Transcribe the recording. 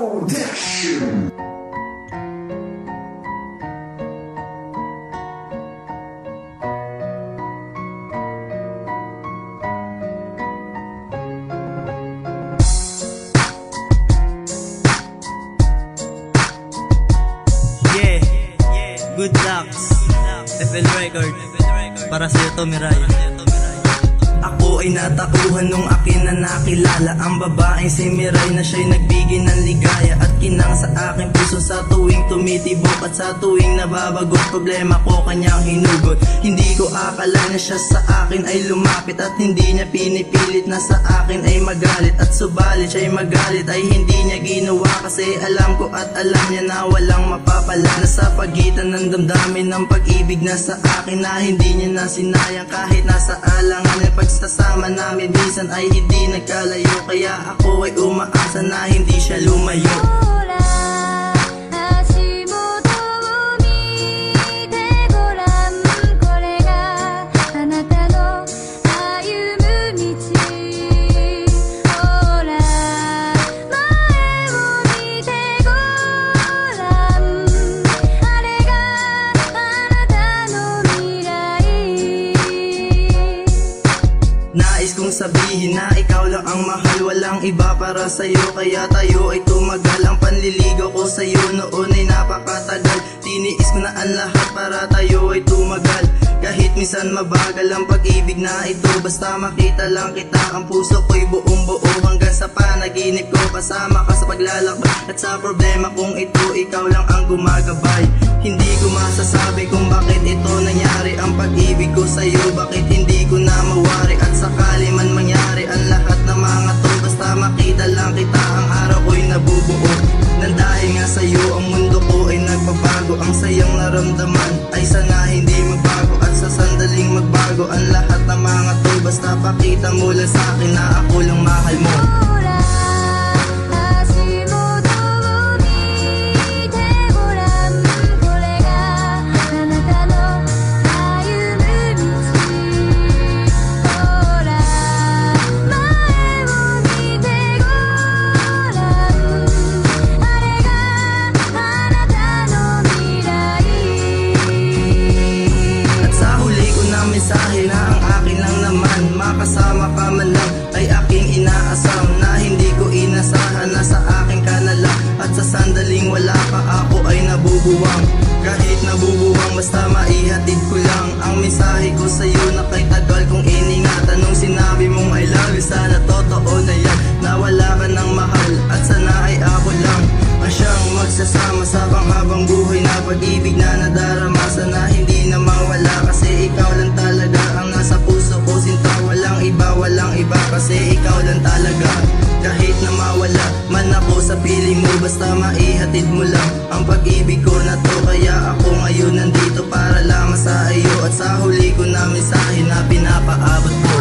Production. Good Lucks FL Record. Para sa'yo to, Miray. Ako ay natakuhan nung akin na nakilala ang babaeng si Miray na siya'y nagbigay ng ligaya at kinang sa aking puso sa tuwing tumitibok at sa tuwing nababagot problema ko kanyang hinugot. Hindi ko akala na siya sa akin ay lumapit at hindi niya pinipilit na sa akin ay magalit, at subalit siya'y magalit ay hindi niya ginawa kasi alam ko at alam niya na walang mapapala na sa pagitan ng damdamin ng pag-ibig na sa akin na hindi niya na sinayang kahit nasa alangan ng pagsasama namin minsan ay hindi nagkalayo, kaya ako ay umaasa na hindi siya lumayo. Nais kong sabihin na ikaw lang ang mahal, walang iba para sa'yo, kaya tayo ay tumagal. Ang panliligaw ko sa'yo noon ay napakatagal, tiniis ko na ang lahat para tayo ay tumagal. Kahit minsan mabagal ang pag-ibig na ito, basta makita lang kita ang puso ko'y buong buo. Hanggang sa panaginip ko kasama ka sa paglalakbay, at sa problema kong ito ikaw lang ang gumagabay. Hindi ko masasabi kung bakit ito nangyari, ang pag-ibig ko sa'yo bakit hindi ko na mawari. At sakali man mangyari ang lahat ng mga to, basta makita lang kita ang araw ko'y nabubuo. Nang dahil nga sa'yo ang mundo ko ay nagbabago, ang sayang naramdaman ay sana hindi magbago, at sa sandaling magbago ang lahat ng mga to, basta pakita mo lang sa'kin na ako lang mahal mo. Mensahe na ang akin lang naman, makasama ka man lang ay aking inaasam, na hindi ko inasahan na sa akin ka na lang, at sa sandaling wala ka ako ay nabubuwang. Kahit nabubuwang basta maihatid ko lang ang mensahe ko sa'yo na kay tagal kong iningatan. Nung sinabi mong I love you, sana totoo na yan, na wala ka ng mahal at sana ay ako lang ang siyang magsasama sa panghabang buhay na pag-ibig na nadarama. Sana hindi na mawala kasi ikaw lang talaga ang nasa puso ko, sinta. Walang iba kasi ikaw lang talaga. Kahit na mawala man ako sa piling mo, basta maihatid mo lang ang pag-ibig ko na to. Kaya ako ngayon nandito para lamang sa iyo, at sa huli ko na mensahe na pinapaabot ko.